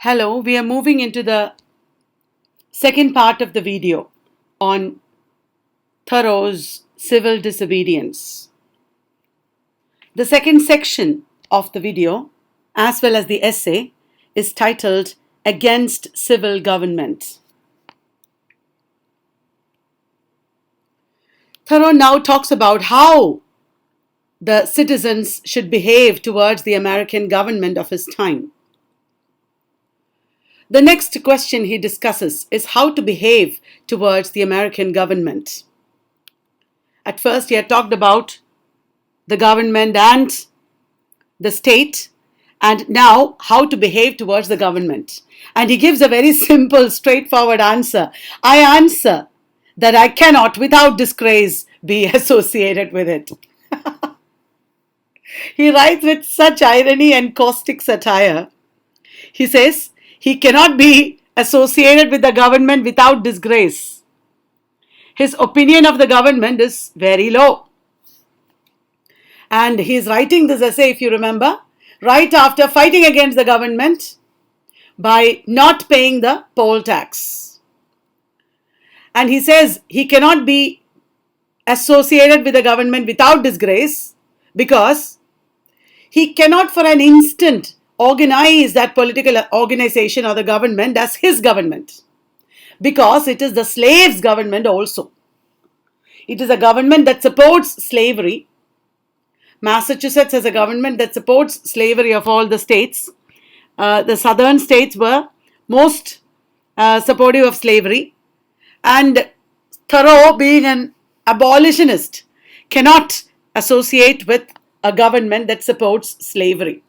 Hello, we are moving into the second part of the video on Thoreau's Civil Disobedience. The second section of the video, as well as the essay, is titled Against Civil Government. Thoreau now talks about how the citizens should behave towards the American government of his time. The next question he discusses is how to behave towards the American government. At first, he had talked about the government and the state, and now how to behave towards the government. And he gives a very simple, straightforward answer. I answer that I cannot, without disgrace, be associated with it. He writes with such irony and caustic satire. He says, he cannot be associated with the government without disgrace. His opinion of the government is very low. And he is writing this essay, if you remember, right after fighting against the government by not paying the poll tax. And he says he cannot be associated with the government without disgrace because he cannot for an instant organize that political organization or the government as his government, because it is the slaves' government also. It is a government that supports slavery. Massachusetts has a government that supports slavery of all the states. The southern states were most supportive of slavery. And Thoreau, being an abolitionist, cannot associate with a government that supports slavery.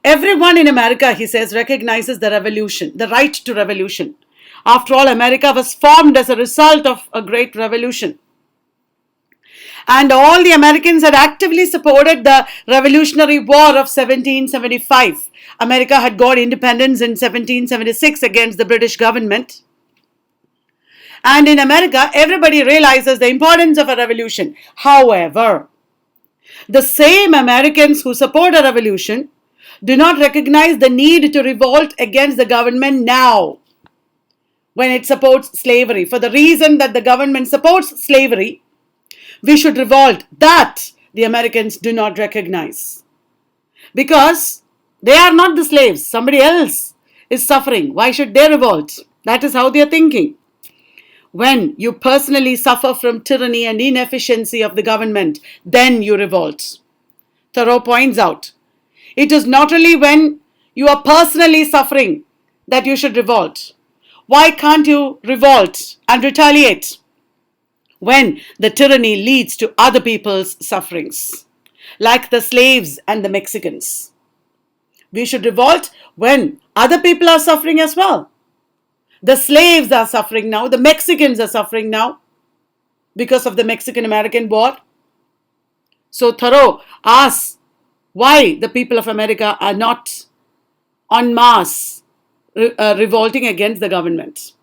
Everyone in America, he says, recognizes the revolution, the right to revolution. After all, America was formed as a result of a great revolution. And all the Americans had actively supported the Revolutionary War of 1775. America had got independence in 1776 against the British government. And in America, everybody realizes the importance of a revolution. However, the same Americans who support a revolution do not recognize the need to revolt against the government now when it supports slavery. For the reason that the government supports slavery, we should revolt. That the Americans do not recognize. Because they are not the slaves. Somebody else is suffering. Why should they revolt? That is how they are thinking. When you personally suffer from tyranny and inefficiency of the government, then you revolt. Thoreau points out, it is not only when you are personally suffering that you should revolt. Why can't you revolt and retaliate when the tyranny leads to other people's sufferings, like the slaves and the Mexicans? We should revolt when other people are suffering as well. The slaves are suffering now. The Mexicans are suffering now because of the Mexican-American War. So Thoreau asks why the people of America are not en masse revolting against the government.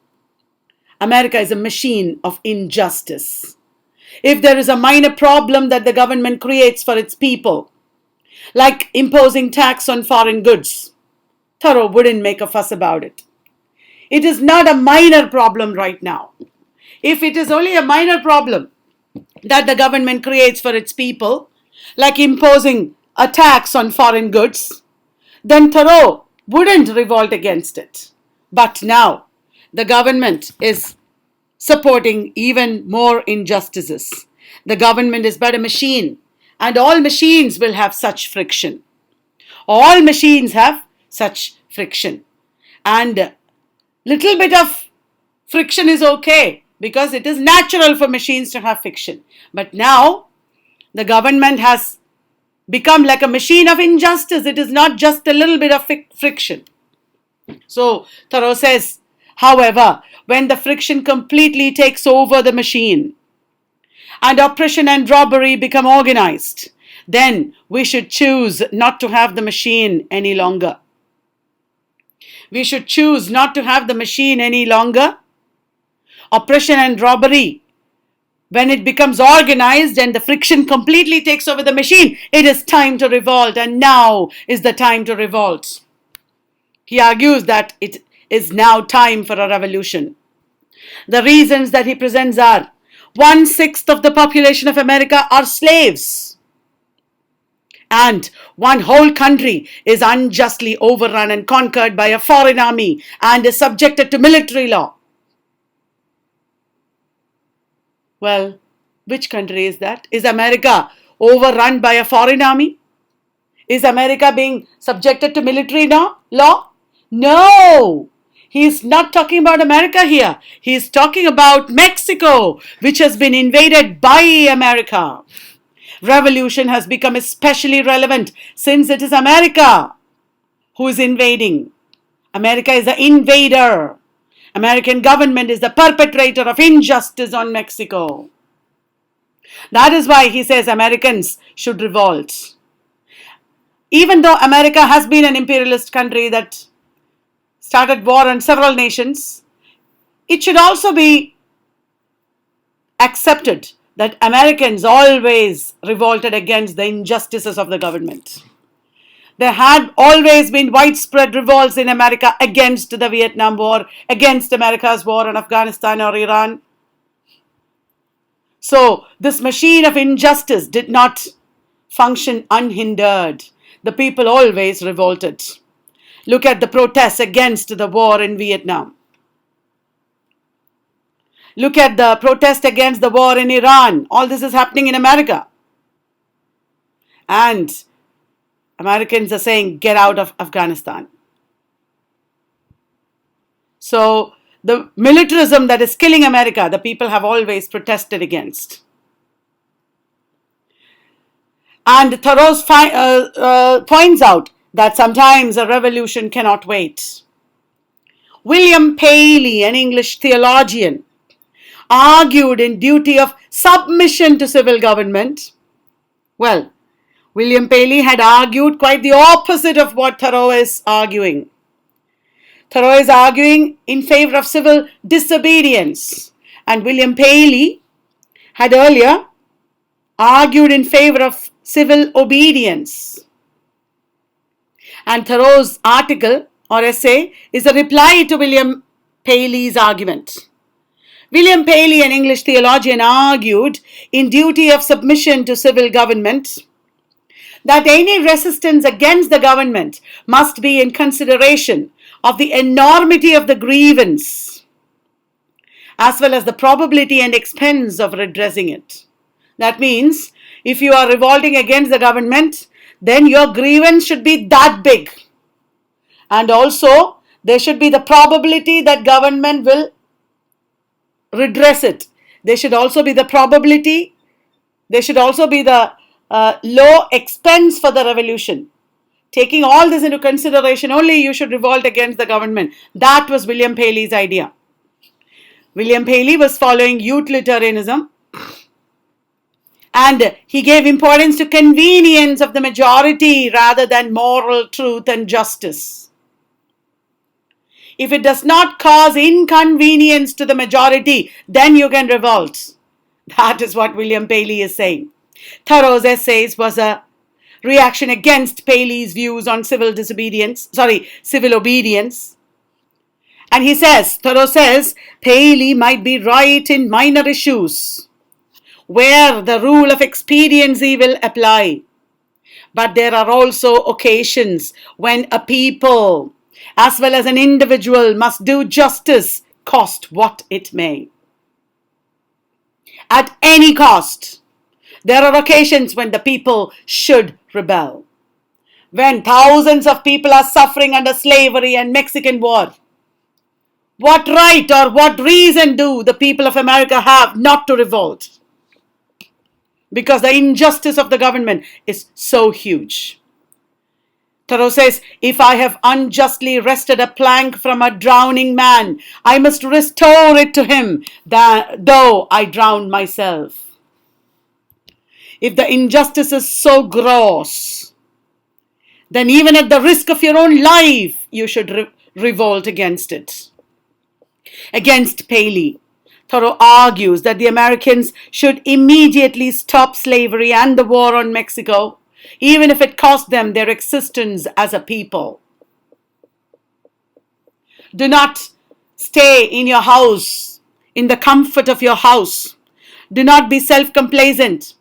America is a machine of injustice. If there is a minor problem that the government creates for its people, like imposing tax on foreign goods, Thoreau wouldn't make a fuss about it. It is not a minor problem right now. If it is only a minor problem that the government creates for its people, like imposing a tax on foreign goods, then Thoreau wouldn't revolt against it. But now, the government is supporting even more injustices. The government is but a machine, and all machines will have such friction. All machines have such friction. And little bit of friction is okay, because it is natural for machines to have friction. But now, the government has become like a machine of injustice. It is not just a little bit of friction. So Thoreau says, however, when the friction completely takes over the machine and oppression and robbery become organized, then we should choose not to have the machine any longer. We should choose not to have the machine any longer. Oppression and robbery, when it becomes organized and the friction completely takes over the machine, it is time to revolt, and now is the time to revolt. He argues that it is now time for a revolution. The reasons that he presents are: 1/6 of the population of America are slaves, and one whole country is unjustly overrun and conquered by a foreign army and is subjected to military law. Well, which country is that? Is America overrun by a foreign army? Is America being subjected to military law? No! He is not talking about America here. He is talking about Mexico, which has been invaded by America. Revolution has become especially relevant since it is America who is invading. America is the invader. American government is the perpetrator of injustice on Mexico. That is why he says Americans should revolt. Even though America has been an imperialist country that started war on several nations, it should also be accepted that Americans always revolted against the injustices of the government. There had always been widespread revolts in America against the Vietnam War, against America's war on Afghanistan or Iran. So this machine of injustice did not function unhindered. The people always revolted. Look at the protests against the war in Vietnam. Look at the protest against the war in Iran. All this is happening in America. And Americans are saying, get out of Afghanistan. So the militarism that is killing America, the people have always protested against. And Thoreau points out that sometimes a revolution cannot wait. William Paley, an English theologian, argued in duty of submission to civil government. Well, William Paley had argued quite the opposite of what Thoreau is arguing. Thoreau is arguing in favor of civil disobedience, and William Paley had earlier argued in favor of civil obedience. And Thoreau's article or essay is a reply to William Paley's argument. William Paley, an English theologian, argued in duty of submission to civil government that any resistance against the government must be in consideration of the enormity of the grievance, as well as the probability and expense of redressing it. That means, if you are revolting against the government, then your grievance should be that big. And also, there should be the probability that government will redress it. There should also be the probability, there should also be the low expense for the revolution. Taking all this into consideration, only you should revolt against the government. That was William Paley's idea. William Paley was following utilitarianism, and he gave importance to convenience of the majority rather than moral truth and justice. If it does not cause inconvenience to the majority, then you can revolt. That is what William Paley is saying. Thoreau's essays was a reaction against Paley's views on civil obedience. And he says, Thoreau says, Paley might be right in minor issues where the rule of expediency will apply. But there are also occasions when a people, as well as an individual, must do justice, cost what it may. At any cost. There are occasions when the people should rebel. When thousands of people are suffering under slavery and Mexican war, what right or what reason do the people of America have not to revolt? Because the injustice of the government is so huge. Thoreau says, if I have unjustly wrested a plank from a drowning man, I must restore it to him, though I drown myself. If the injustice is so gross, then even at the risk of your own life, you should revolt against it. Against Paley, Thoreau argues that the Americans should immediately stop slavery and the war on Mexico, even if it cost them their existence as a people. Do not stay in your house, in the comfort of your house. Do not be self-complacent.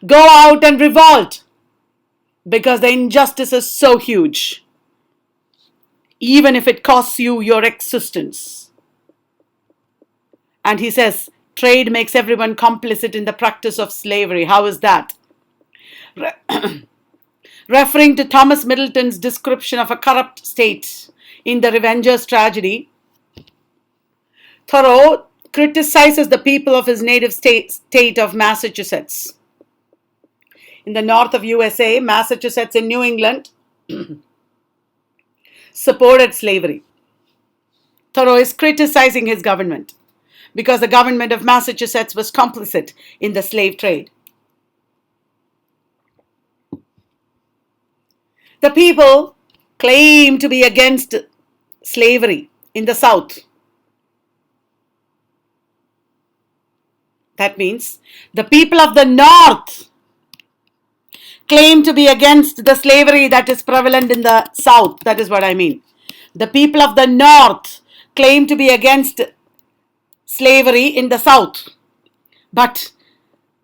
Go out and revolt, because the injustice is so huge, even if it costs you your existence. And he says, trade makes everyone complicit in the practice of slavery. How is that? Referring to Thomas Middleton's description of a corrupt state in The Revenger's Tragedy, Thoreau criticizes the people of his native state of Massachusetts. In the north of USA, Massachusetts and New England supported slavery. Thoreau is criticizing his government because the government of Massachusetts was complicit in the slave trade. The people claim to be against slavery in the South. That means the people of the North claim to be against the slavery that is prevalent in the South. That is what I mean. The people of the North claim to be against slavery in the South, but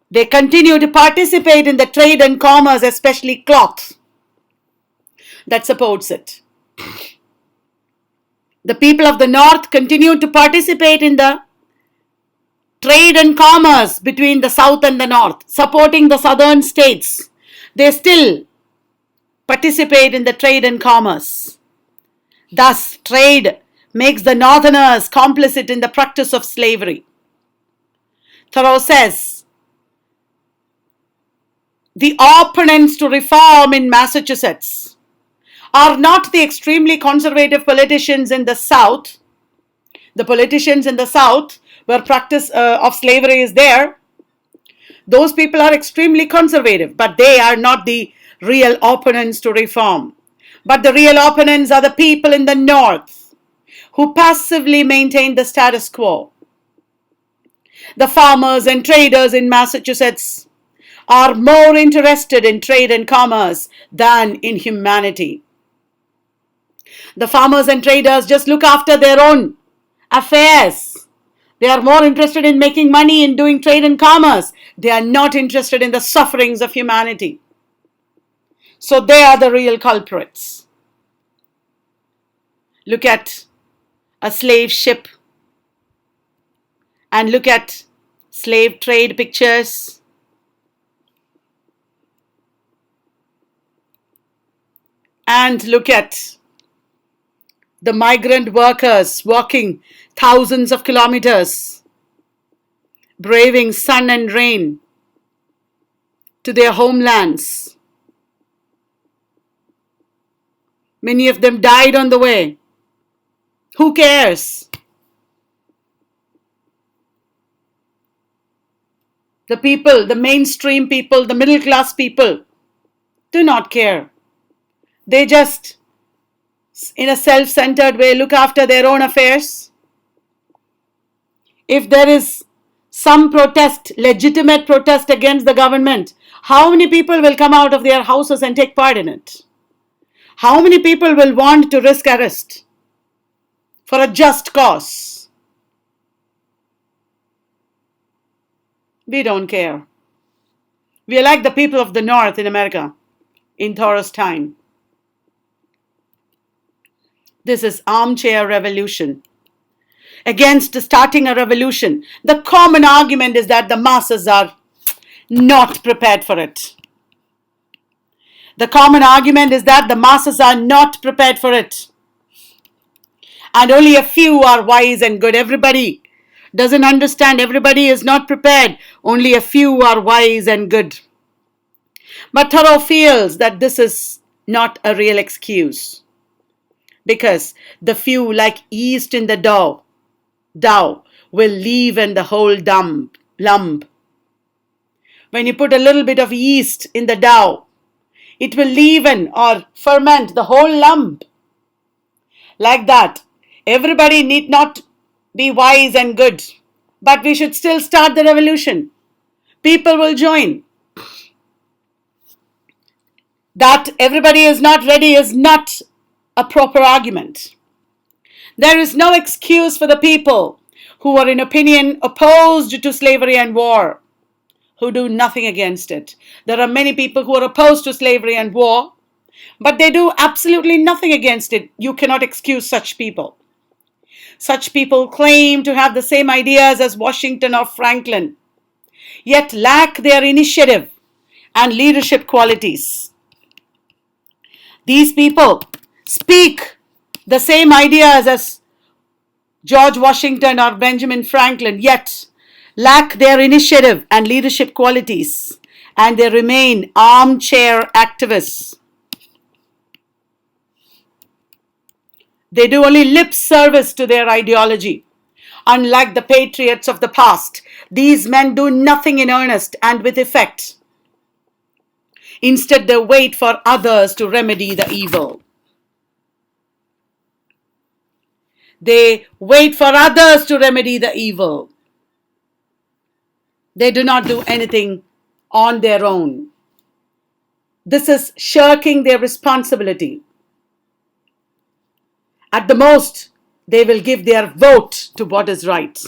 they continue to participate in the trade and commerce, especially cloth, that supports it. The people of the North continue to participate in the trade and commerce between the South and the North, supporting the southern states. They still participate in the trade and commerce. Thus, trade makes the Northerners complicit in the practice of slavery. Thoreau says, the opponents to reform in Massachusetts are not the extremely conservative politicians in the South. The politicians in the South, where practice of slavery is there, those people are extremely conservative, but they are not the real opponents to reform. But the real opponents are the people in the North, who passively maintain the status quo. The farmers and traders in Massachusetts are more interested in trade and commerce than in humanity. The farmers and traders just look after their own affairs. They are more interested in making money and doing trade and commerce. They are not interested in the sufferings of humanity. So they are the real culprits. Look at a slave ship and look at slave trade pictures. And look at the migrant workers walking thousands of kilometers, braving sun and rain to their homelands. Many of them died on the way. Who cares? The people, the mainstream people, the middle class people do not care. They just, in a self-centered way, look after their own affairs. If there is some protest, legitimate protest against the government, how many people will come out of their houses and take part in it? How many people will want to risk arrest for a just cause? We don't care. We are like the people of the North in America in Thoreau's time. This is armchair revolution. Against starting a revolution, the common argument is that the masses are not prepared for it. The common argument is that the masses are not prepared for it. And only a few are wise and good. Everybody doesn't understand. Everybody is not prepared. Only a few are wise and good. But Thoreau feels that this is not a real excuse, because the few, like yeast in the dough, will leaven the whole lump. When you put a little bit of yeast in the dough, it will leaven or ferment the whole lump. Like that, everybody need not be wise and good, but we should still start the revolution. People will join. That everybody is not ready is not a proper argument. There is no excuse for the people who are in opinion opposed to slavery and war, who do nothing against it. There are many people who are opposed to slavery and war, but they do absolutely nothing against it. You cannot excuse such people. Such people claim to have the same ideas as Washington or Franklin, yet lack their initiative and leadership qualities. These people speak the same ideas as George Washington or Benjamin Franklin, yet lack their initiative and leadership qualities, and they remain armchair activists. They do only lip service to their ideology. Unlike the patriots of the past, these men do nothing in earnest and with effect. Instead, they wait for others to remedy the evil. They wait for others to remedy the evil. They do not do anything on their own. This is shirking their responsibility. At the most, they will give their vote to what is right.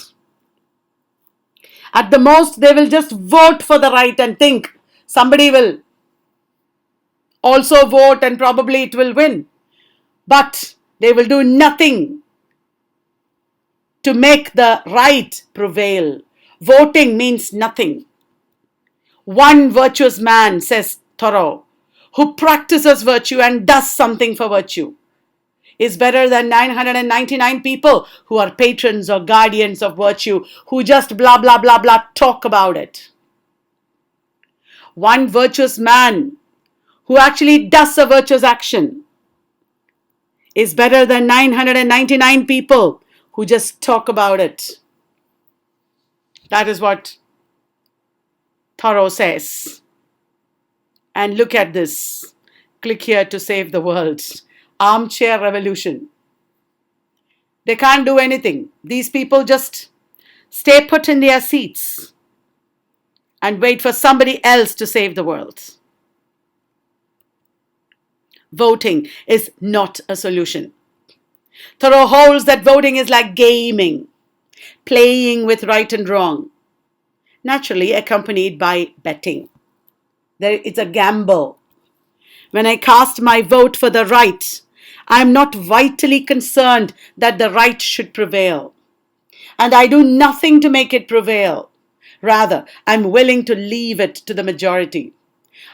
At the most, they will just vote for the right and think somebody will also vote and probably it will win. But they will do nothing to make the right prevail. Voting means nothing. One virtuous man, says Thoreau, who practices virtue and does something for virtue, is better than 999 people who are patrons or guardians of virtue, who just blah, blah, blah, blah, talk about it. One virtuous man who actually does a virtuous action is better than 999 people who just talk about it. That is what Thoreau says. And look at this. Click here to save the world. Armchair revolution. They can't do anything. These people just stay put in their seats and wait for somebody else to save the world. Voting is not a solution. Thoreau holds that voting is like gaming, playing with right and wrong, naturally accompanied by betting. It's a gamble. When I cast my vote for the right, I am not vitally concerned that the right should prevail. And I do nothing to make it prevail. Rather, I'm willing to leave it to the majority.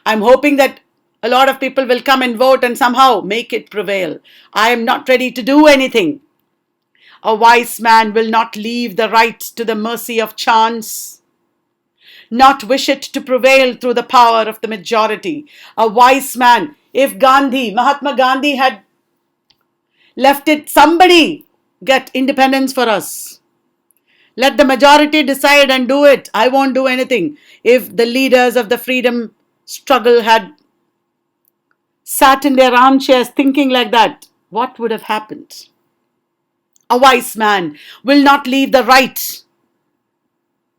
I'm hoping that a lot of people will come and vote and somehow make it prevail. I am not ready to do anything. A wise man will not leave the right to the mercy of chance, not wish it to prevail through the power of the majority. A wise man, if Mahatma Gandhi had left it, somebody get independence for us. Let the majority decide and do it. I won't do anything. If the leaders of the freedom struggle had sat in their armchairs thinking like that, what would have happened? A wise man will not leave the right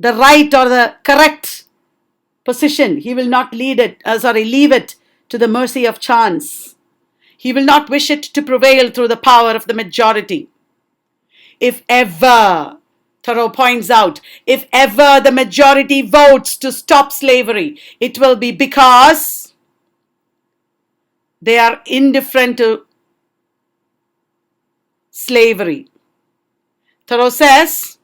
or the correct position. He will not leave it to the mercy of chance. He will not wish it to prevail through the power of the majority. If ever, Thoreau points out, if ever the majority votes to stop slavery, it will be because they are indifferent to slavery. Thoreau says,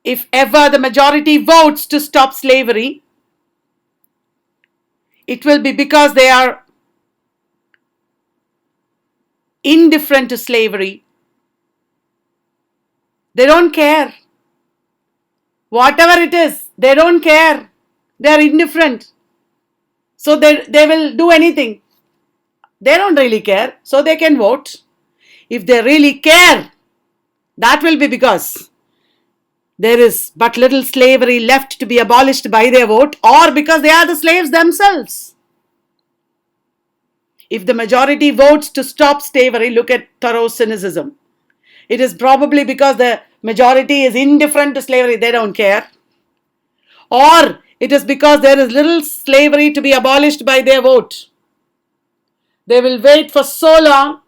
if ever the majority votes to stop slavery, it will be because they are indifferent to slavery. They don't care. Whatever it is, they don't care. They are indifferent. So they will do anything. They don't really care, so they can vote. If they really care, that will be because there is but little slavery left to be abolished by their vote, or because they are the slaves themselves. If the majority votes to stop slavery, look at Thoreau's cynicism. It is probably because the majority is indifferent to slavery, they don't care. Or it is because there is little slavery to be abolished by their vote. They will wait for so long,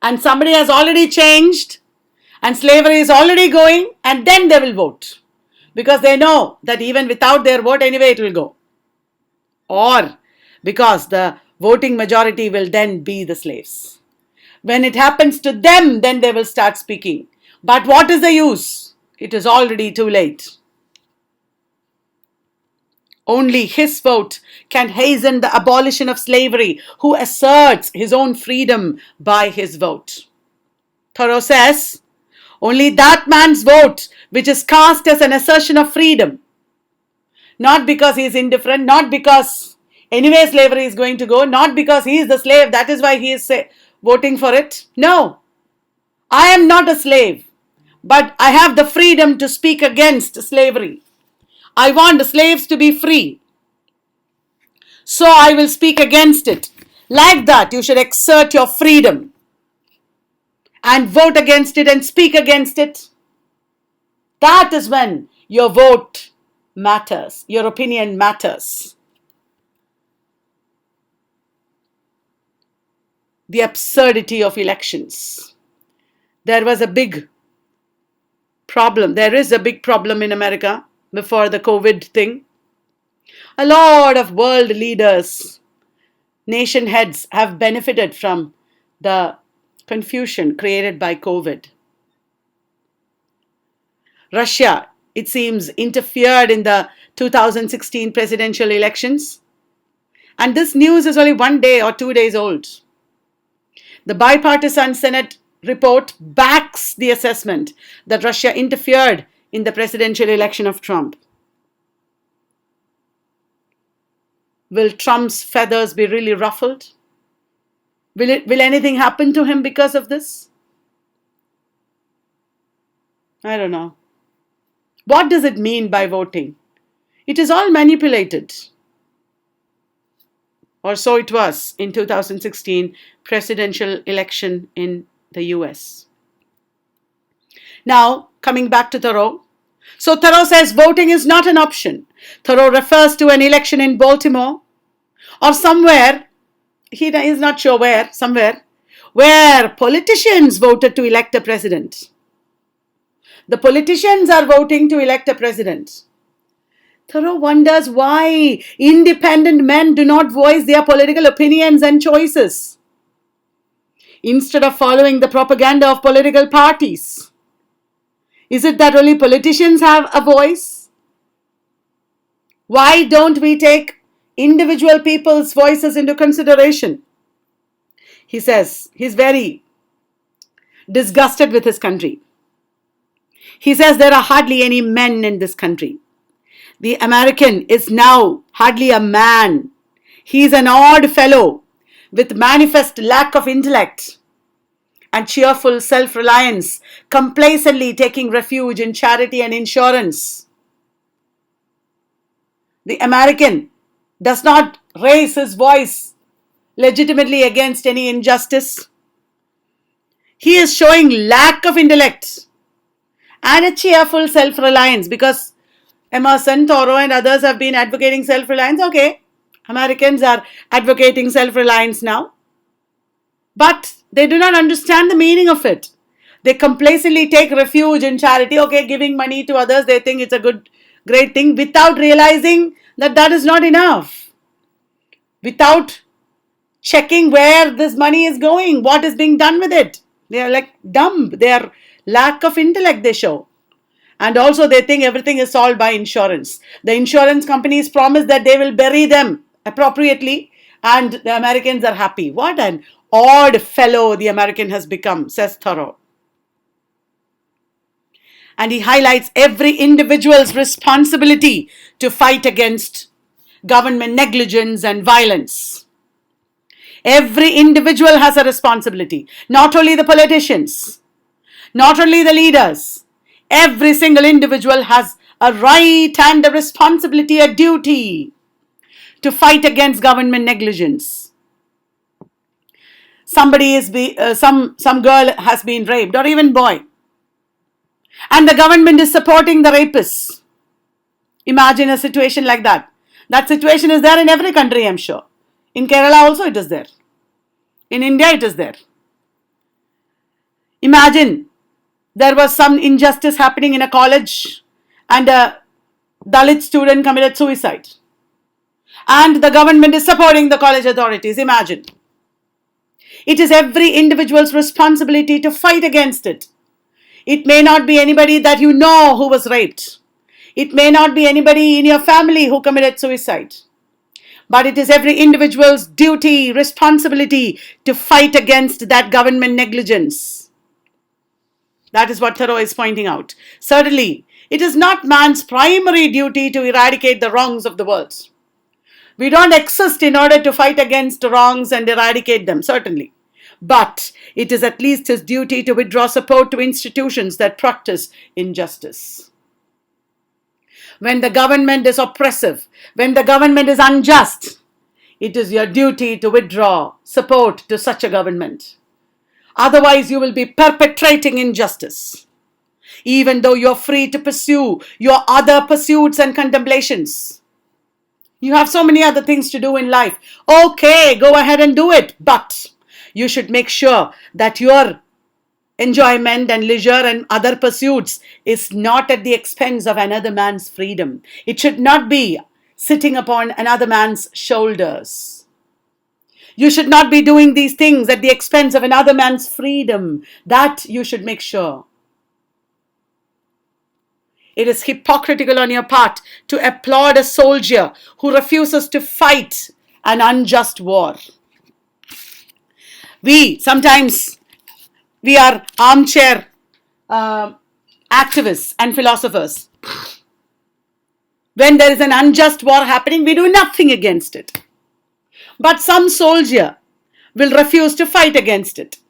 and somebody has already changed, and slavery is already going, and then they will vote. Because they know that even without their vote, anyway it will go. Or because the voting majority will then be the slaves. When it happens to them, then they will start speaking. But what is the use? It is already too late. Only his vote can hasten the abolition of slavery, who asserts his own freedom by his vote. Thoreau says, only that man's vote which is cast as an assertion of freedom, not because he is indifferent, not because anyway slavery is going to go, not because he is the slave, that is why he is voting for it. No, I am not a slave, but I have the freedom to speak against slavery. I want the slaves to be free, so I will speak against it. Like that, you should exert your freedom and vote against it and speak against it. That is when your vote matters, your opinion matters. The absurdity of elections. There is a big problem in America before the COVID thing. A lot of world leaders, nation heads have benefited from the confusion created by COVID. Russia, it seems, interfered in the 2016 presidential elections. And this news is only 1 day or 2 days old. The bipartisan Senate report backs the assessment that Russia interfered in the presidential election of Trump. Will Trump's feathers be really ruffled? Will anything happen to him because of this? I don't know. What does it mean by voting? It is all manipulated. Or so it was in 2016 presidential election in the US. Now, coming back to Thoreau. So Thoreau says voting is not an option. Thoreau refers to an election in Baltimore or somewhere, he is not sure where, somewhere, where politicians voted to elect a president. The politicians are voting to elect a president. Thoreau wonders why independent men do not voice their political opinions and choices instead of following the propaganda of political parties. Is it that only politicians have a voice? Why don't we take individual people's voices into consideration? He says he's very disgusted with his country. He says there are hardly any men in this country. The American is now hardly a man. He is an odd fellow with manifest lack of intellect and cheerful self-reliance, complacently taking refuge in charity and insurance. The American does not raise his voice legitimately against any injustice. He is showing lack of intellect and a cheerful self-reliance, because Emerson, Thoreau and others have been advocating self-reliance. Okay, Americans are advocating self-reliance now. But they do not understand the meaning of it. They complacently take refuge in charity. Okay, giving money to others, they think it's a great thing, without realizing that that is not enough. Without checking where this money is going, what is being done with it. They are like dumb. Their lack of intellect they show. And also they think everything is solved by insurance. The insurance companies promise that they will bury them appropriately and the Americans are happy. What an odd fellow the American has become, says Thoreau. And he highlights every individual's responsibility to fight against government negligence and violence. Every individual has a responsibility. Not only the politicians, not only the leaders. Every single individual has a right and a responsibility, a duty to fight against government negligence. Some girl has been raped, or even boy, and the government is supporting the rapists. Imagine a situation like that. That situation is there in every country, I'm sure. In Kerala also it is there. In India it is there. Imagine there was some injustice happening in a college and a Dalit student committed suicide. And the government is supporting the college authorities. Imagine. It is every individual's responsibility to fight against it. It may not be anybody that you know who was raped. It may not be anybody in your family who committed suicide. But it is every individual's duty, responsibility to fight against that government negligence. That is what Thoreau is pointing out. Certainly, it is not man's primary duty to eradicate the wrongs of the world. We don't exist in order to fight against wrongs and eradicate them, certainly. But it is at least his duty to withdraw support to institutions that practice injustice. When the government is oppressive, when the government is unjust, it is your duty to withdraw support to such a government. Otherwise, you will be perpetrating injustice, even though you're free to pursue your other pursuits and contemplations. You have so many other things to do in life. Okay, go ahead and do it. But you should make sure that your enjoyment and leisure and other pursuits is not at the expense of another man's freedom. It should not be sitting upon another man's shoulders. You should not be doing these things at the expense of another man's freedom. That you should make sure. It is hypocritical on your part to applaud a soldier who refuses to fight an unjust war. Sometimes we are armchair activists and philosophers. When there is an unjust war happening, we do nothing against it. But some soldier will refuse to fight against it.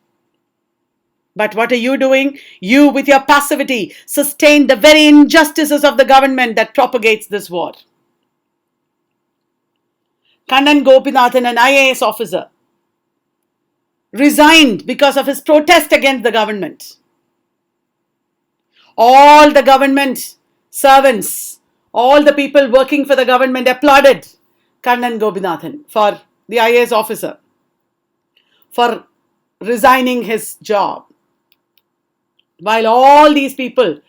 But what are you doing? You, with your passivity, sustain the very injustices of the government that propagates this war. Kannan Gopinathan, an IAS officer, resigned because of his protest against the government. All the government servants, all the people working for the government applauded Kannan Gopinathan, for the IAS officer, for resigning his job. While all these people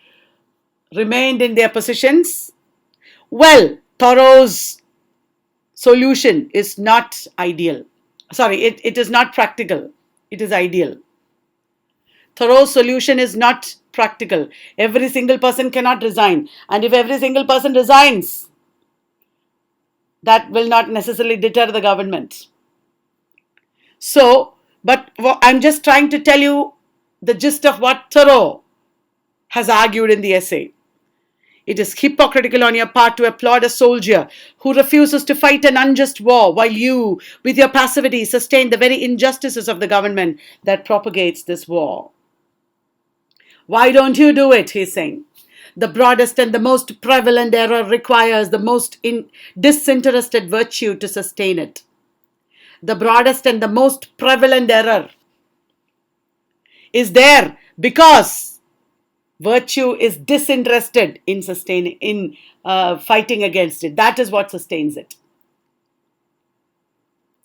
remained in their positions, well, Thoreau's solution is not ideal. It is not practical. It is ideal. Thoreau's solution is not practical. Every single person cannot resign. And if every single person resigns, that will not necessarily deter the government. But I'm just trying to tell you the gist of what Thoreau has argued in the essay. It is hypocritical on your part to applaud a soldier who refuses to fight an unjust war, while you, with your passivity, sustain the very injustices of the government that propagates this war. Why don't you do it, he's saying. The broadest and the most prevalent error requires the most disinterested virtue to sustain it. The broadest and the most prevalent error is there because virtue is disinterested in fighting against it. That is what sustains it.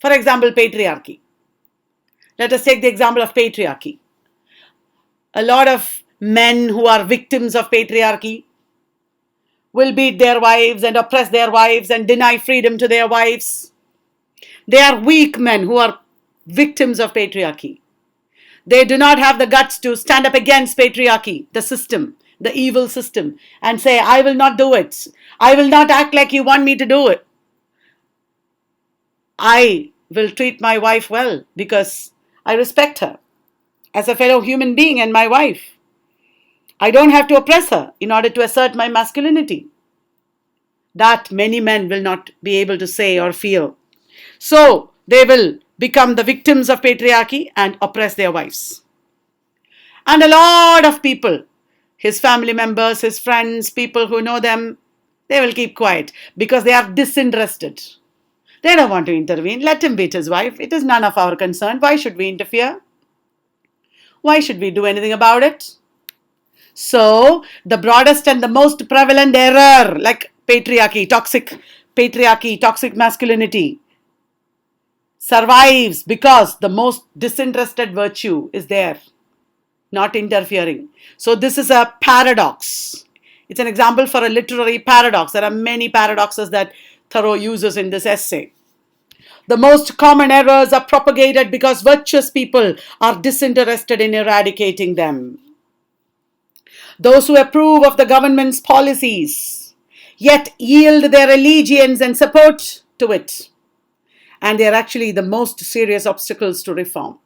For example, patriarchy. Let us take the example of patriarchy. A lot of men who are victims of patriarchy will beat their wives and oppress their wives and deny freedom to their wives. They are weak men who are victims of patriarchy. They do not have the guts to stand up against patriarchy, the system, the evil system, and say, I will not do it. I will not act like you want me to do it. I will treat my wife well because I respect her as a fellow human being and my wife. I don't have to oppress her in order to assert my masculinity. That many men will not be able to say or feel. So they will become the victims of patriarchy and oppress their wives. And a lot of people, his family members, his friends, people who know them, they will keep quiet because they are disinterested. They don't want to intervene. Let him beat his wife. It is none of our concern. Why should we interfere? Why should we do anything about it? So, the broadest and the most prevalent error, like patriarchy, toxic masculinity survives because the most disinterested virtue is there, not interfering. So this is a paradox. It's an example for a literary paradox. There are many paradoxes that Thoreau uses in this essay. The most common errors are propagated because virtuous people are disinterested in eradicating them. Those who approve of the government's policies yet yield their allegiance and support to it, and they are actually the most serious obstacles to reform.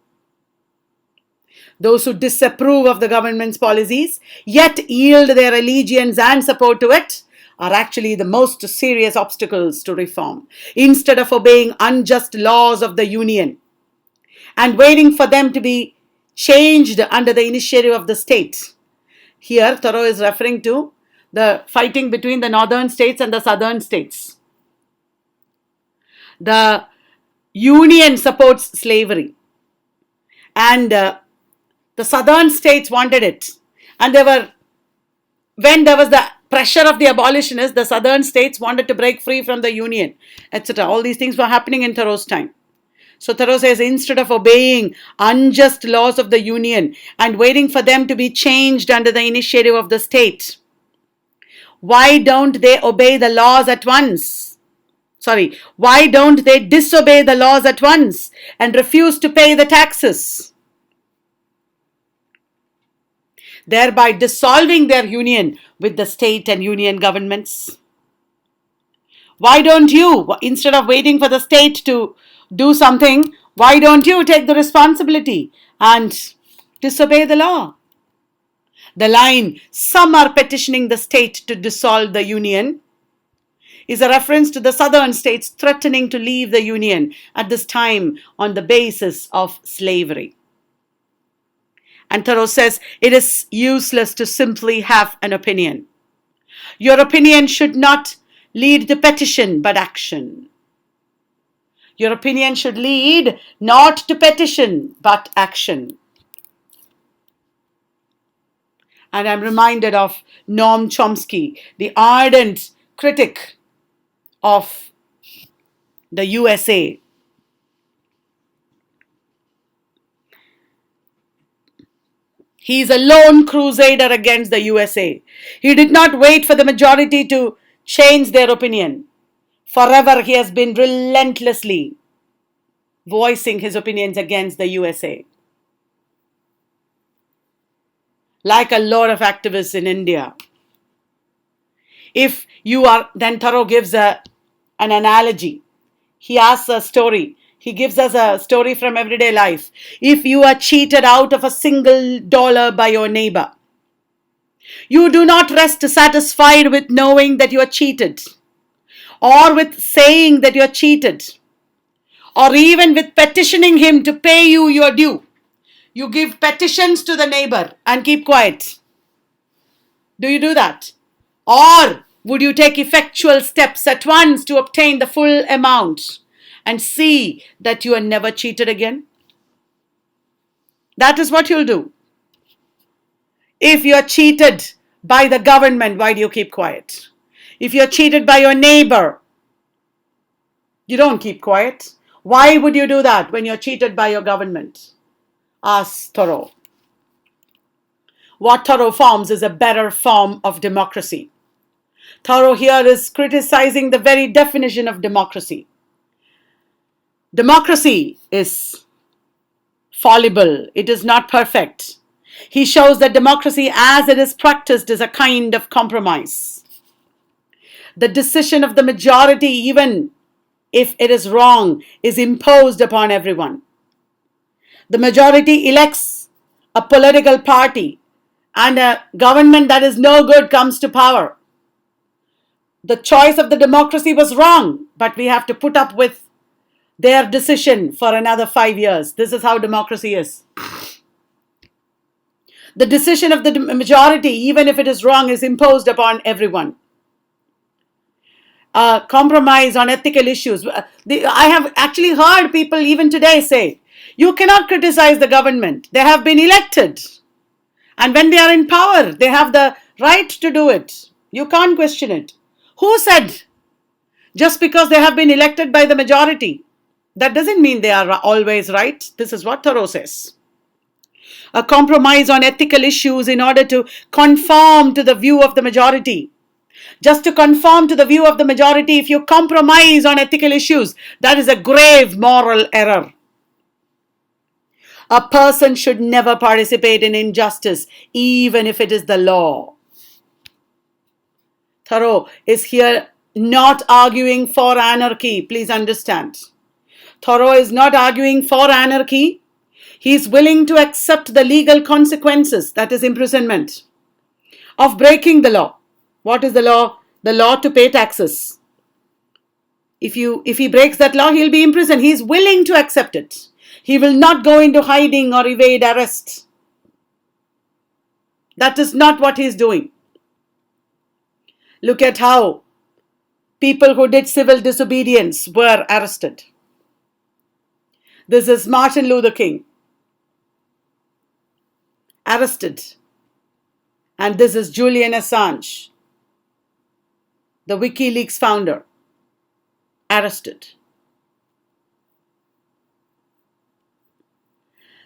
Those who disapprove of the government's policies yet yield their allegiance and support to it are actually the most serious obstacles to reform. Instead of obeying unjust laws of the Union and waiting for them to be changed under the initiative of the state. Here, Thoreau is referring to the fighting between the northern states and the southern states. The Union supports slavery, and the southern states wanted it. And when there was the pressure of the abolitionists, the southern states wanted to break free from the Union, etc. All these things were happening in Thoreau's time. So Thoreau says, instead of obeying unjust laws of the Union and waiting for them to be changed under the initiative of the state, why don't they obey the laws at once? Why don't they disobey the laws at once and refuse to pay the taxes, thereby dissolving their union with the state and union governments? Why don't you, instead of waiting for the state to do something, why don't you take the responsibility and disobey the law? The line, "some are petitioning the state to dissolve the union," is a reference to the southern states threatening to leave the union at this time on the basis of slavery. And Thoreau says, it is useless to simply have an opinion. Your opinion should not lead to petition, but action. Your opinion should lead not to petition, but action. And I'm reminded of Noam Chomsky, the ardent critic of the USA. He is a lone crusader against the USA. He did not wait for the majority to change their opinion. Forever he has been relentlessly voicing his opinions against the USA. Like a lot of activists in India. Then Thoreau gives an analogy. He asks a story. He gives us a story from everyday life. If you are cheated out of $1 by your neighbor, you do not rest satisfied with knowing that you are cheated, or with saying that you are cheated, or even with petitioning him to pay you your due. You give petitions to the neighbor and keep quiet. Do you do that? Or would you take effectual steps at once to obtain the full amount and see that you are never cheated again? That is what you'll do. If you are cheated by the government, why do you keep quiet? If you are cheated by your neighbor, you don't keep quiet. Why would you do that when you're cheated by your government? Asks Thoreau. What Thoreau forms is a better form of democracy. Thoreau here is criticizing the very definition of democracy. Democracy is fallible. It is not perfect. He shows that democracy as it is practiced is a kind of compromise. The decision of the majority, even if it is wrong, is imposed upon everyone. The majority elects a political party and a government that is no good comes to power. The choice of the democracy was wrong, but we have to put up with their decision for another 5 years. This is how democracy is. The decision of the majority, even if it is wrong, is imposed upon everyone. Compromise on ethical issues. I have actually heard people even today say, you cannot criticize the government. They have been elected. And when they are in power, they have the right to do it. You can't question it. Who said just because they have been elected by the majority, that doesn't mean they are always right? This is what Thoreau says. A compromise on ethical issues in order to conform to the view of the majority. Just to conform to the view of the majority, if you compromise on ethical issues, that is a grave moral error. A person should never participate in injustice, even if it is the law. Thoreau is here not arguing for anarchy. Please understand. Thoreau is not arguing for anarchy. He is willing to accept the legal consequences, that is imprisonment, of breaking the law. What is the law? The law to pay taxes. If he breaks that law, he'll be imprisoned. He is willing to accept it. He will not go into hiding or evade arrest. That is not what he is doing. Look at how people who did civil disobedience were arrested. This is Martin Luther King, arrested. And this is Julian Assange, the WikiLeaks founder, arrested.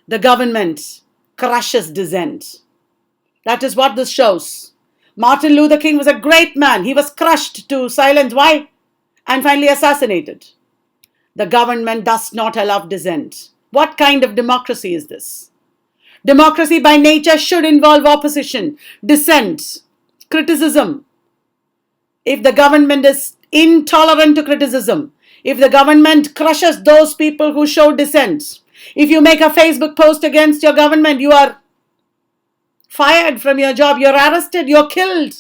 The government crushes dissent. That is what this shows. Martin Luther King was a great man. He was crushed to silence. Why? And finally assassinated. The government does not allow dissent. What kind of democracy is this? Democracy by nature should involve opposition, dissent, criticism. If the government is intolerant to criticism, if the government crushes those people who show dissent, if you make a Facebook post against your government, you are fired from your job, you're arrested, you're killed.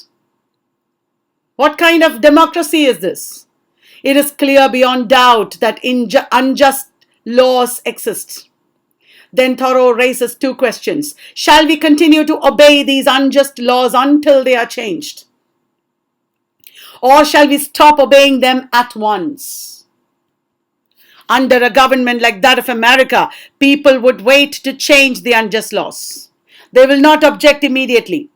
What kind of democracy is this? It is clear beyond doubt that unjust laws exist. Then Thoreau raises two questions. Shall we continue to obey these unjust laws until they are changed? Or shall we stop obeying them at once? Under a government like that of America, people would wait to change the unjust laws. They will not object immediately.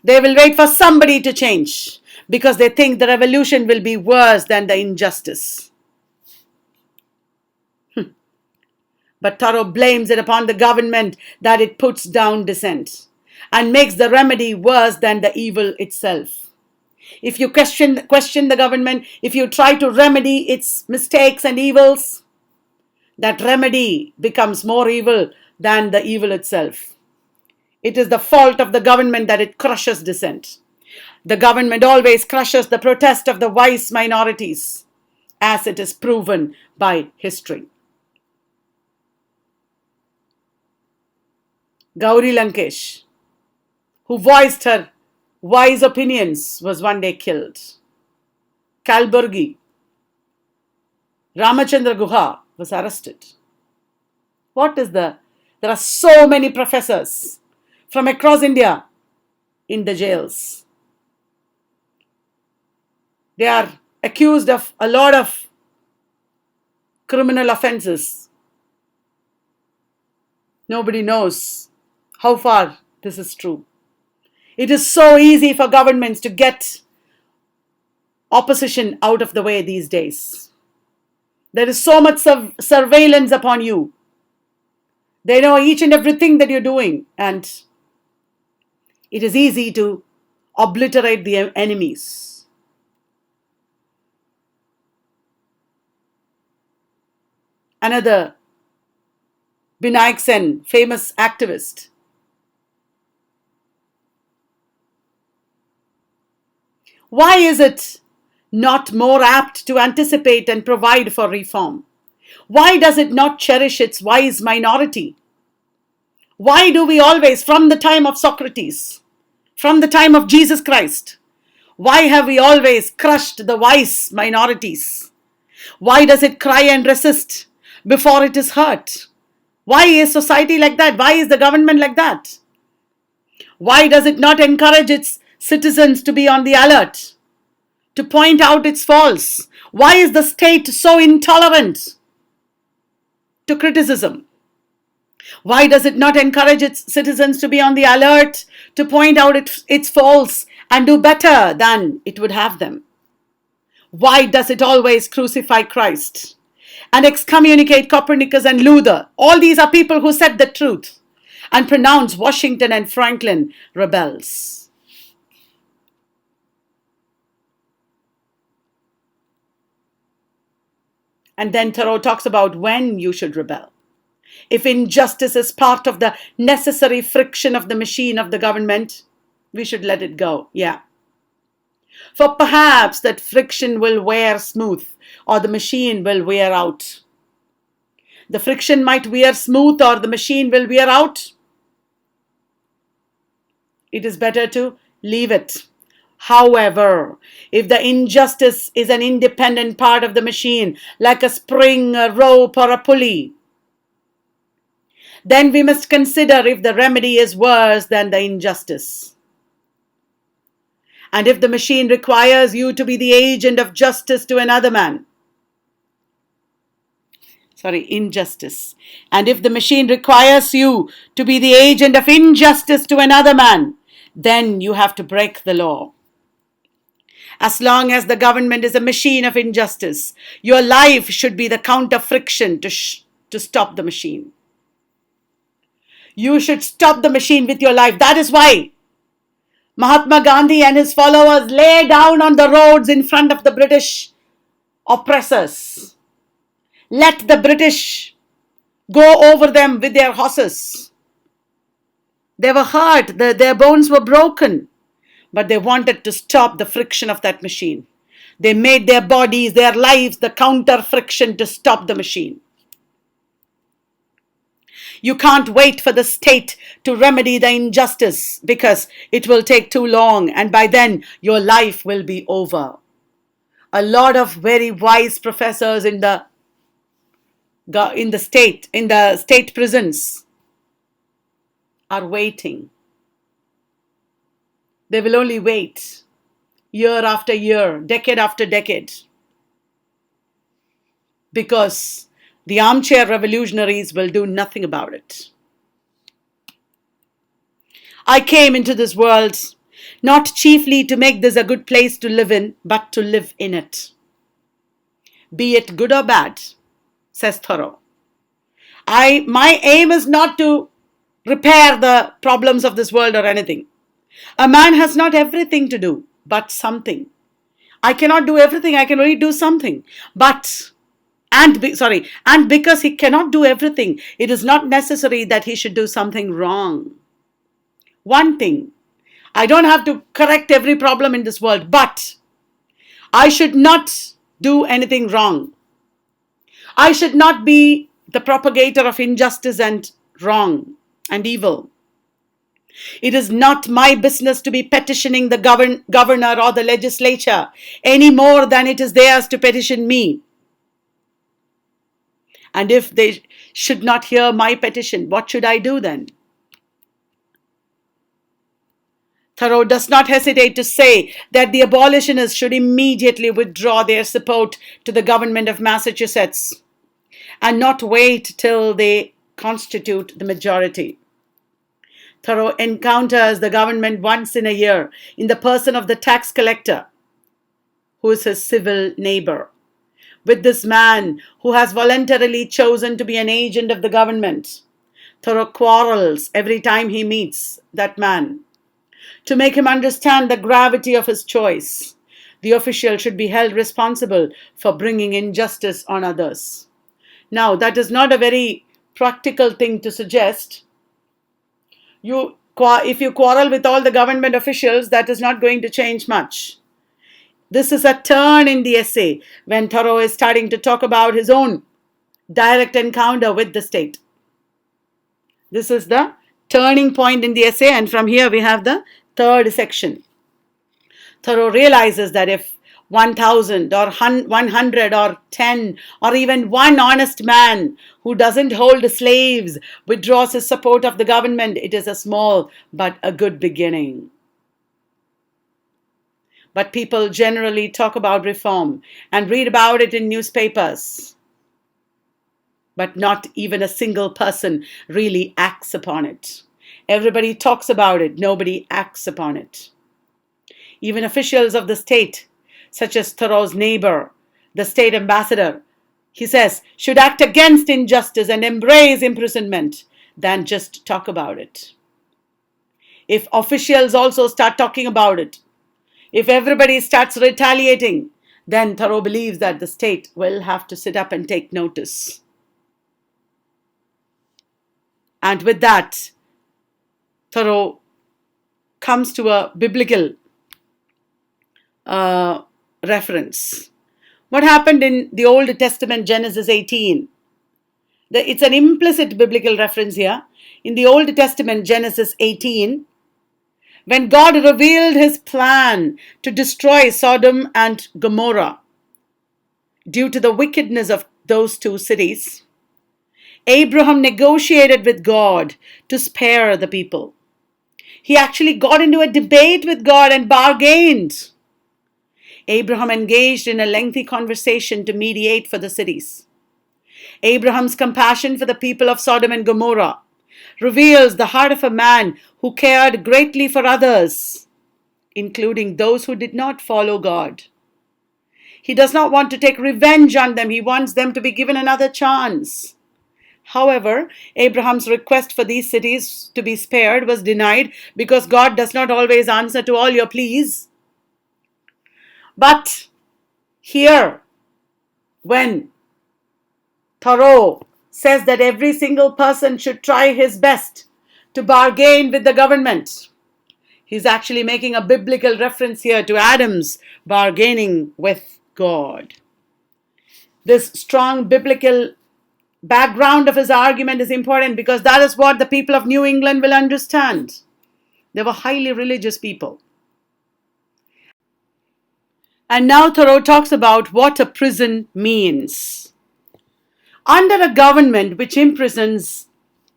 They will wait for somebody to change because they think the revolution will be worse than the injustice. But Thoreau blames it upon the government that it puts down dissent and makes the remedy worse than the evil itself. If you question the government, if you try to remedy its mistakes and evils, that remedy becomes more evil than the evil itself. It is the fault of the government that it crushes dissent. The government always crushes the protest of the wise minorities, as it is proven by history. Gauri Lankesh, who voiced her wise opinions, was one day killed. Kalburgi, Ramachandra Guha was arrested. There are so many professors from across India in the jails. They are accused of a lot of criminal offenses. Nobody knows how far this is true. It is so easy for governments to get opposition out of the way these days. There is so much surveillance upon you. They know each and everything that you're doing, and it is easy to obliterate the enemies. Another, Binayak Sen, famous activist. Why is it not more apt to anticipate and provide for reform? Why does it not cherish its wise minority? Why do we always, from the time of Socrates, from the time of Jesus Christ, why have we always crushed the wise minorities? Why does it cry and resist before it is hurt? Why is society like that? Why is the government like that? Why does it not encourage its citizens to be on the alert, to point out its faults? Why is the state so intolerant to criticism? Why does it not encourage its citizens to be on the alert, to point out its faults and do better than it would have them? Why does it always crucify Christ and excommunicate Copernicus and Luther? All these are people who said the truth and pronounce Washington and Franklin rebels. And then Thoreau talks about when you should rebel. If injustice is part of the necessary friction of the machine of the government, we should let it go. Yeah. For perhaps that friction will wear smooth or the machine will wear out. The friction might wear smooth or the machine will wear out. It is better to leave it. However, if the injustice is an independent part of the machine, like a spring, a rope, or a pulley, then we must consider if the remedy is worse than the injustice. And if the machine requires you to be the agent of justice to another man, injustice. And if the machine requires you to be the agent of injustice to another man, then you have to break the law. As long as the government is a machine of injustice, your life should be the counter friction to stop the machine. You should stop the machine with your life. That is why Mahatma Gandhi and his followers lay down on the roads in front of the British oppressors. Let the British go over them with their horses. They were hurt, their bones were broken, but they wanted to stop the friction of that machine. They made their bodies, their lives, the counter friction to stop the machine. You can't wait for the state to remedy the injustice because it will take too long, and by then your life will be over. A lot of very wise professors in the state prisons are waiting. They will only wait year after year, decade after decade, because the armchair revolutionaries will do nothing about it. I came into this world not chiefly to make this a good place to live in, but to live in it. Be it good or bad, says Thoreau. My aim is not to repair the problems of this world or anything. A man has not everything to do, but something. I cannot do everything, I can only do something. And because he cannot do everything, it is not necessary that he should do something wrong. One thing, I don't have to correct every problem in this world, but I should not do anything wrong. I should not be the propagator of injustice and wrong and evil. It is not my business to be petitioning the governor or the legislature any more than it is theirs to petition me. And if they should not hear my petition, what should I do then? Thoreau does not hesitate to say that the abolitionists should immediately withdraw their support to the government of Massachusetts and not wait till they constitute the majority. Thoreau encounters the government once in a year in the person of the tax collector, who is his civil neighbor. With this man who has voluntarily chosen to be an agent of the government, Thoreau quarrels every time he meets that man. To make him understand the gravity of his choice, the official should be held responsible for bringing injustice on others. Now, that is not a very practical thing to suggest. If you quarrel with all the government officials, that is not going to change much. This is a turn in the essay when Thoreau is starting to talk about his own direct encounter with the state. This is the turning point in the essay, and from here we have the third section. Thoreau realizes that if 1,000 or 100 or 10 or even one honest man who doesn't hold slaves withdraws his support of the government, it is a small but a good beginning. But people generally talk about reform and read about it in newspapers. But not even a single person really acts upon it. Everybody talks about it, nobody acts upon it. Even officials of the state such as Thoreau's neighbor, the state ambassador, he says, should act against injustice and embrace imprisonment than just talk about it. If officials also start talking about it, if everybody starts retaliating, then Thoreau believes that the state will have to sit up and take notice. And with that, Thoreau comes to a biblical reference. What happened in the Old Testament, Genesis 18? It's an implicit biblical reference here. In the Old Testament, Genesis 18, when God revealed his plan to destroy Sodom and Gomorrah due to the wickedness of those two cities, Abraham negotiated with God to spare the people. He actually got into a debate with God and bargained. Abraham engaged in a lengthy conversation to mediate for the cities. Abraham's compassion for the people of Sodom and Gomorrah reveals the heart of a man who cared greatly for others, including those who did not follow God. He does not want to take revenge on them. He wants them to be given another chance. However, Abraham's request for these cities to be spared was denied because God does not always answer to all your pleas. But here, when Thoreau says that every single person should try his best to bargain with the government, he's actually making a biblical reference here to Adam's bargaining with God. This strong biblical background of his argument is important because that is what the people of New England will understand. They were highly religious people. And now Thoreau talks about what a prison means. Under a government which imprisons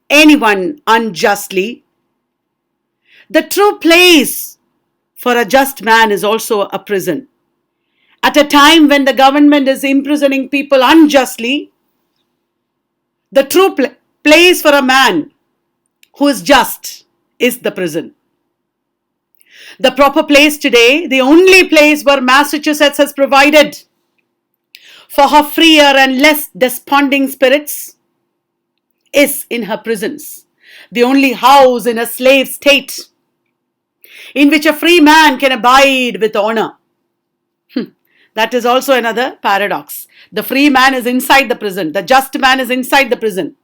anyone unjustly, the true place for a just man is also a prison. At a time when the government is imprisoning people unjustly, the true place for a man who is just is the prison. The proper place today, the only place where Massachusetts has provided for her freer and less desponding spirits, is in her prisons. The only house in a slave state in which a free man can abide with honor. That is also another paradox. The free man is inside the prison. The just man is inside the prison.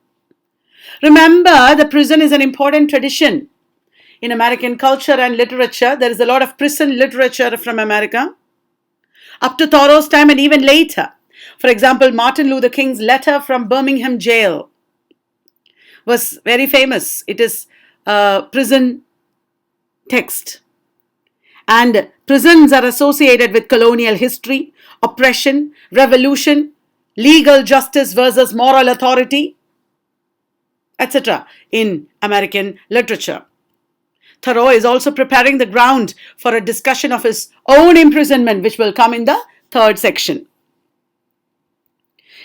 Remember, the prison is an important tradition. In American culture and literature, there is a lot of prison literature from America, up to Thoreau's time and even later. For example, Martin Luther King's letter from Birmingham jail was very famous. It is a prison text. And prisons are associated with colonial history, oppression, revolution, legal justice versus moral authority, etc. in American literature. Thoreau is also preparing the ground for a discussion of his own imprisonment, which will come in the third section.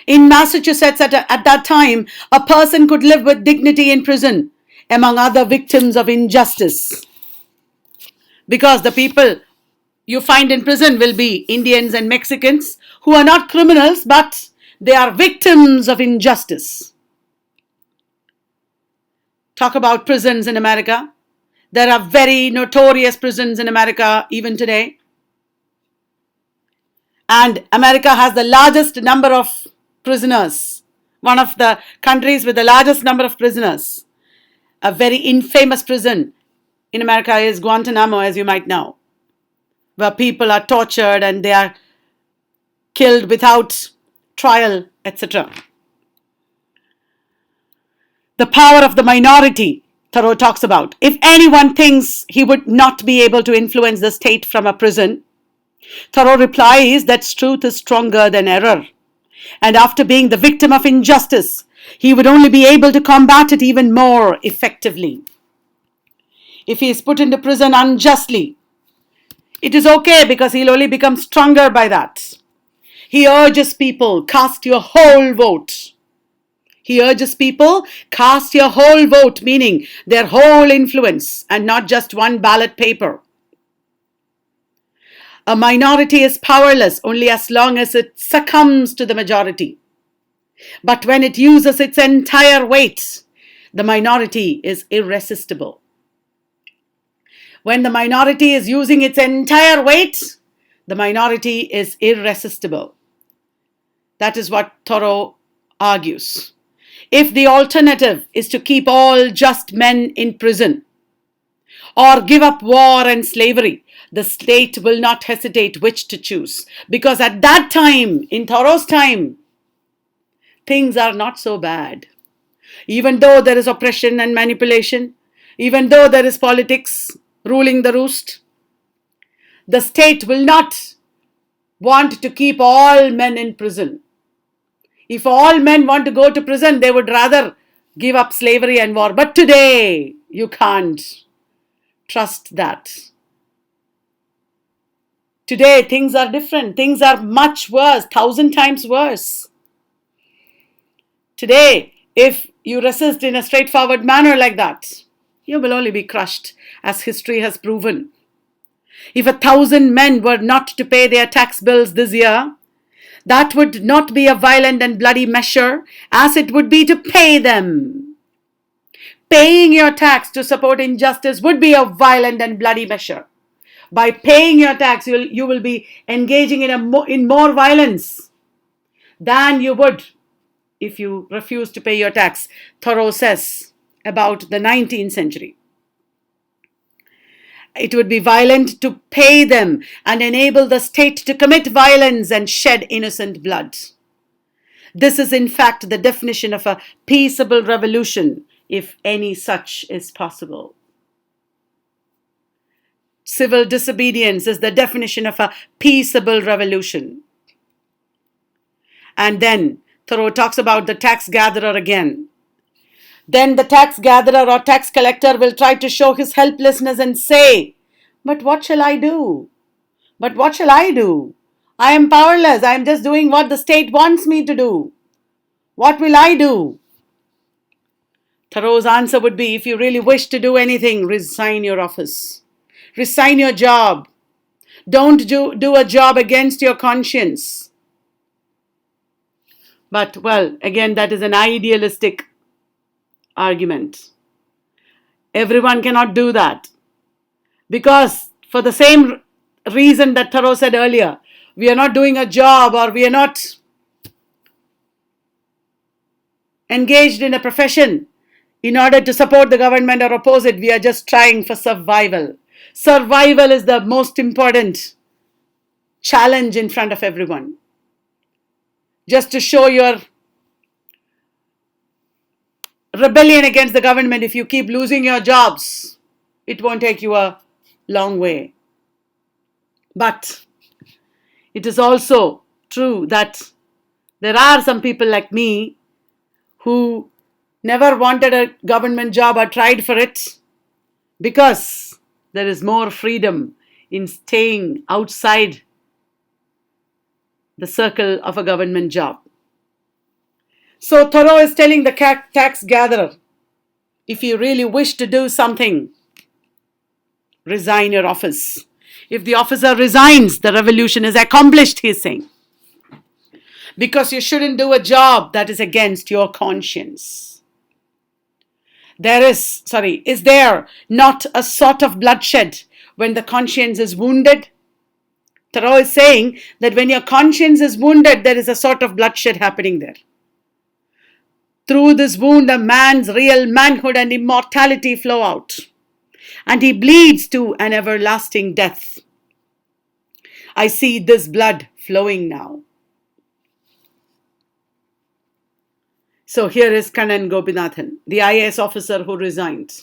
In Massachusetts at that time, a person could live with dignity in prison among other victims of injustice. Because the people you find in prison will be Indians and Mexicans who are not criminals, but they are victims of injustice. Talk about prisons in America. There are very notorious prisons in America even today. And America has the largest number of prisoners. One of the countries with the largest number of prisoners. A very infamous prison in America is Guantanamo, as you might know, where people are tortured and they are killed without trial, etc. The power of the minority, Thoreau talks about. If anyone thinks he would not be able to influence the state from a prison, Thoreau replies that truth is stronger than error. And after being the victim of injustice, he would only be able to combat it even more effectively. If he is put into prison unjustly, it is okay because he'll only become stronger by that. He urges people, cast your whole vote. He urges people, cast your whole vote, meaning their whole influence and not just one ballot paper. A minority is powerless only as long as it succumbs to the majority. But when it uses its entire weight, the minority is irresistible. When the minority is using its entire weight, the minority is irresistible. That is what Thoreau argues. If the alternative is to keep all just men in prison or give up war and slavery, the state will not hesitate which to choose. Because at that time, in Thoreau's time, things are not so bad. Even though there is oppression and manipulation, even though there is politics ruling the roost, the state will not want to keep all men in prison. If all men want to go to prison, they would rather give up slavery and war. But today, you can't trust that. Today, things are different. Things are much worse, 1,000 times worse. Today, if you resist in a straightforward manner like that, you will only be crushed, as history has proven. If 1,000 men were not to pay their tax bills this year, that would not be a violent and bloody measure as it would be to pay them. Paying your tax to support injustice would be a violent and bloody measure. By paying your tax, you will be engaging in more violence than you would if you refuse to pay your tax, Thoreau says about the 19th century. It would be violent to pay them and enable the state to commit violence and shed innocent blood. This is in fact the definition of a peaceable revolution, if any such is possible. Civil disobedience is the definition of a peaceable revolution. And then Thoreau talks about the tax gatherer again. Then the tax gatherer or tax collector will try to show his helplessness and say, "But what shall I do? But what shall I do? I am powerless. I am just doing what the state wants me to do. What will I do?" Thoreau's answer would be, if you really wish to do anything, resign your office. Resign your job. Don't do a job against your conscience. But, well, again, that is an idealistic argument. Everyone cannot do that. Because for the same reason that Thoreau said earlier, we are not doing a job or we are not engaged in a profession in order to support the government or oppose it. We are just trying for survival. Survival is the most important challenge in front of everyone. Just to show your rebellion against the government, if you keep losing your jobs, it won't take you a long way. But it is also true that there are some people like me who never wanted a government job or tried for it because there is more freedom in staying outside the circle of a government job. So Thoreau is telling the tax gatherer, if you really wish to do something, resign your office. If the officer resigns, the revolution is accomplished, he is saying. Because you shouldn't do a job that is against your conscience. Is there not a sort of bloodshed when the conscience is wounded? Thoreau is saying that when your conscience is wounded, there is a sort of bloodshed happening there. Through this wound, a man's real manhood and immortality flow out, and he bleeds to an everlasting death. I see this blood flowing now. So here is Kannan Gopinathan, the IAS officer who resigned.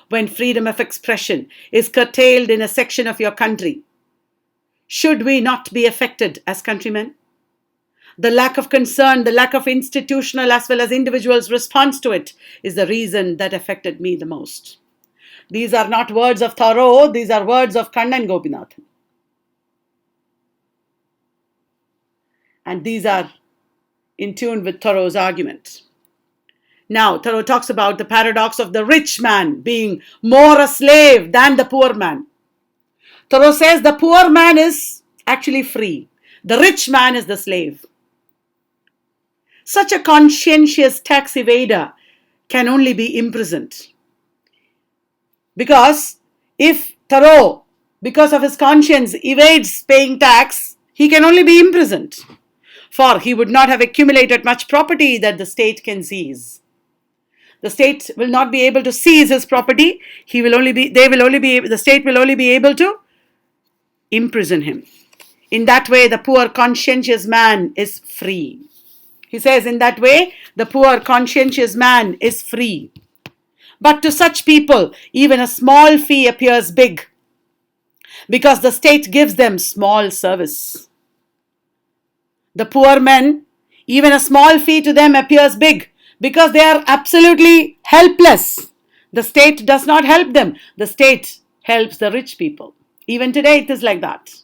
When freedom of expression is curtailed in a section of your country, should we not be affected as countrymen? The lack of concern, the lack of institutional as well as individuals' response to it is the reason that affected me the most. These are not words of Thoreau, these are words of Kannan Gopinathan. And these are in tune with Thoreau's argument. Now, Thoreau talks about the paradox of the rich man being more a slave than the poor man. Thoreau says the poor man is actually free. The rich man is the slave. Such a conscientious tax evader can only be imprisoned. Because if Thoreau, because of his conscience, evades paying tax, he can only be imprisoned. For he would not have accumulated much property that the state can seize. The state will not be able to seize his property. The state will only be able to imprison him. In that way, the poor conscientious man is free. He says, in that way, the poor conscientious man is free. But to such people, even a small fee appears big, because the state gives them small service. The poor men, even a small fee to them appears big, because they are absolutely helpless. The state does not help them. The state helps the rich people. Even today it is like that.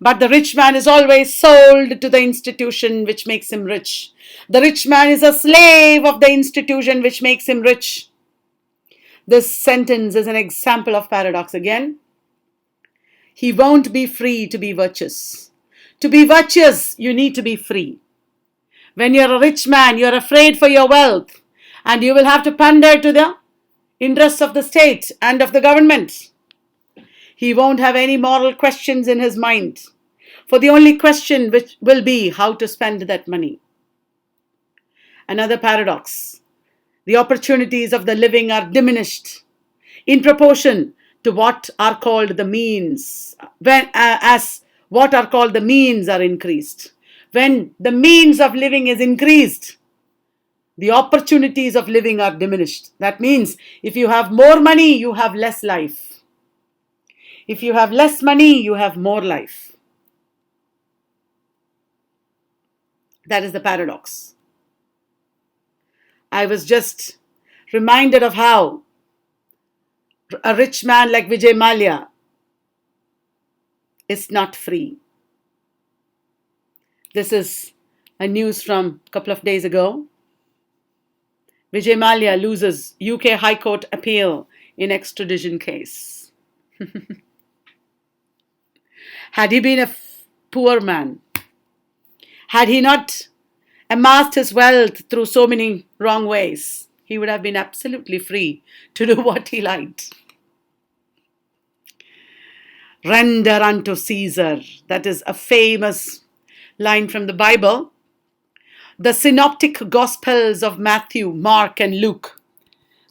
But the rich man is always sold to the institution which makes him rich. The rich man is a slave of the institution which makes him rich. This sentence is an example of paradox again. He won't be free to be virtuous. To be virtuous, you need to be free. When you're a rich man, you're afraid for your wealth, and you will have to pander to the interests of the state and of the government. He won't have any moral questions in his mind, for the only question which will be how to spend that money. Another paradox. The opportunities of the living are diminished in proportion to what are called the means, as what are called the means are increased. When the means of living is increased, the opportunities of living are diminished. That means if you have more money, you have less life. If you have less money, you have more life. That is the paradox. I was just reminded of how a rich man like Vijay Mallya is not free. This is a news from a couple of days ago. Vijay Mallya loses UK High Court appeal in extradition case. Had he been a poor man, had he not amassed his wealth through so many wrong ways, he would have been absolutely free to do what he liked. Render unto Caesar. That is a famous line from the Bible. The synoptic gospels of Matthew, Mark, and Luke.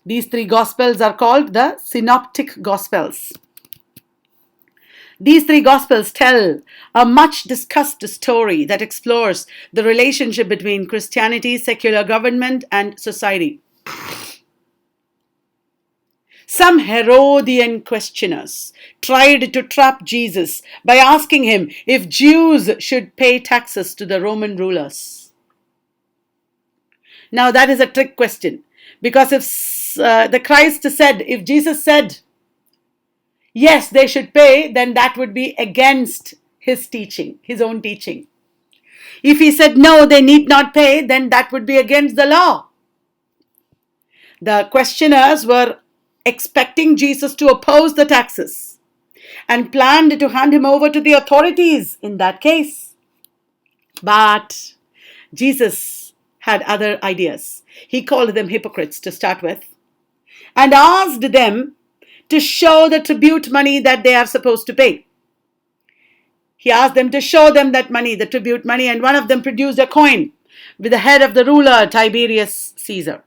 These three gospels are called the synoptic gospels. These three gospels tell a much discussed story that explores the relationship between Christianity, secular government, and society. Some Herodian questioners tried to trap Jesus by asking him if Jews should pay taxes to the Roman rulers. Now that is a trick question, because if Jesus said, yes, they should pay, then that would be against his teaching, his own teaching. If he said, no, they need not pay, then that would be against the law. The questioners were expecting Jesus to oppose the taxes and planned to hand him over to the authorities in that case. But Jesus had other ideas. He called them hypocrites to start with and asked them to show the tribute money that they are supposed to pay. He asked them to show them that money, the tribute money, and one of them produced a coin with the head of the ruler, Tiberius Caesar.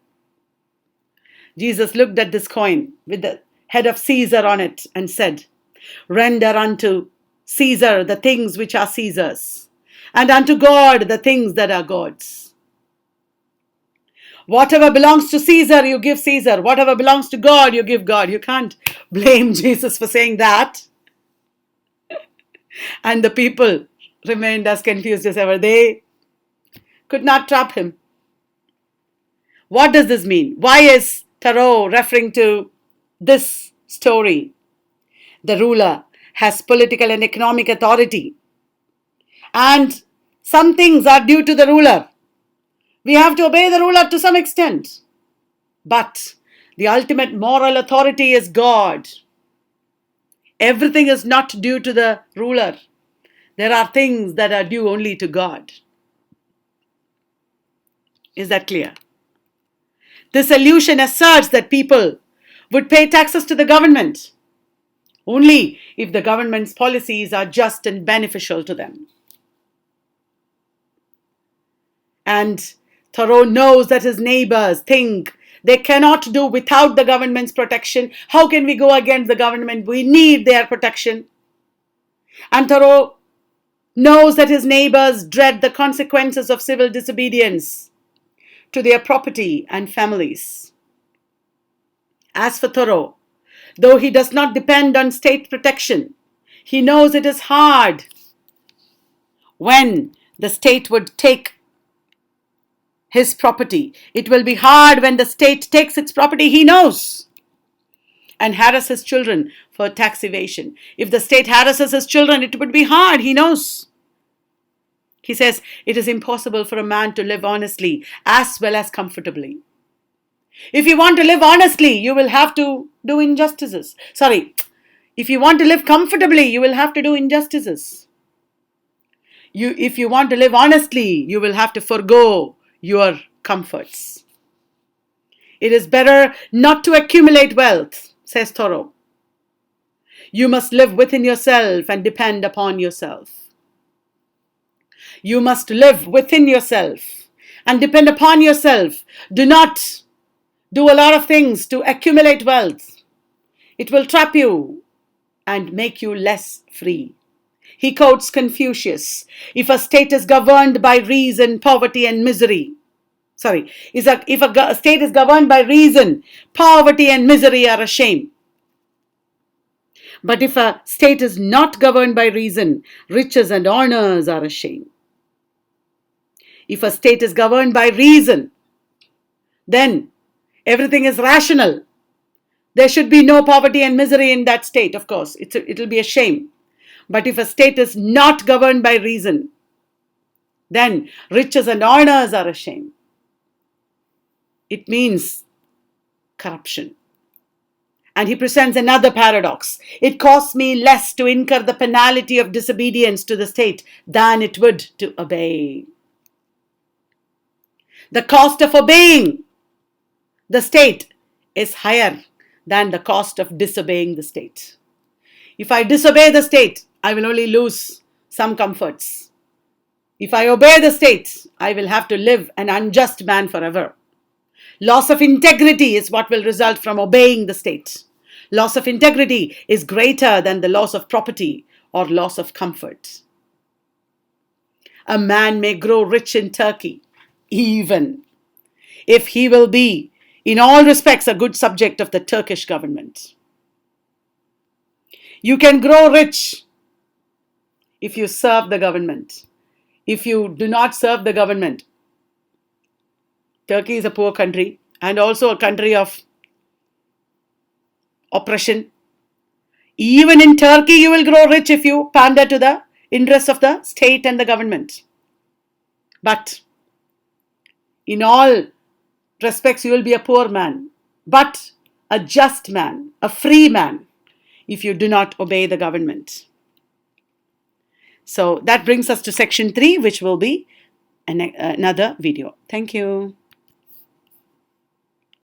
Jesus looked at this coin with the head of Caesar on it and said, render unto Caesar the things which are Caesar's, and unto God the things that are God's. Whatever belongs to Caesar, you give Caesar. Whatever belongs to God, you give God. You can't blame Jesus for saying that. And the people remained as confused as ever. They could not trap him. What does this mean? Why is Thoreau referring to this story? The ruler has political and economic authority, and some things are due to the ruler. We have to obey the ruler to some extent. But the ultimate moral authority is God. everything is not due to the ruler. There are things that are due only to God. Is that clear? This illusion asserts that people would pay taxes to the government only if the government's policies are just and beneficial to them. And Thoreau knows that his neighbors think they cannot do without the government's protection. How can we go against the government? We need their protection. And Thoreau knows that his neighbors dread the consequences of civil disobedience to their property and families. As for Thoreau, though he does not depend on state protection, he knows it is hard when the state would take his property. It will be hard when the state takes its property, he knows, and harasses his children for tax evasion. If the state harasses his children, it would be hard, he knows. He says, it is impossible for a man to live honestly as well as comfortably. If you want to live honestly, you will have to do injustices. If you want to live comfortably, you will have to do injustices. If you want to live honestly, you will have to forego your comforts. It is better not to accumulate wealth, says Thoreau. You must live within yourself and depend upon yourself. You must live within yourself and depend upon yourself. Do not do a lot of things to accumulate wealth. It will trap you and make you less free. He quotes Confucius, if a state is governed by reason, poverty and misery, if a state is governed by reason, poverty and misery are a shame. But if a state is not governed by reason, riches and honors are a shame. If a state is governed by reason, then everything is rational. There should be no poverty and misery in that state, of course. It will be a shame. But if a state is not governed by reason, then riches and honors are a shame. It means corruption. And he presents another paradox. It costs me less to incur the penalty of disobedience to the state than it would to obey. The cost of obeying the state is higher than the cost of disobeying the state. If I disobey the state, I will only lose some comforts. If I obey the state, I will have to live an unjust man forever. Loss of integrity is what will result from obeying the state. Loss of integrity is greater than the loss of property or loss of comfort. A man may grow rich in Turkey, even if he will be, in all respects, a good subject of the Turkish government. You can grow rich if you serve the government. If you do not serve the government, Turkey is a poor country and also a country of oppression. Even in Turkey, you will grow rich if you pander to the interests of the state and the government. But in all respects, you will be a poor man, but a just man, a free man, if you do not obey the government. So that brings us to section 3, which will be another video. Thank you.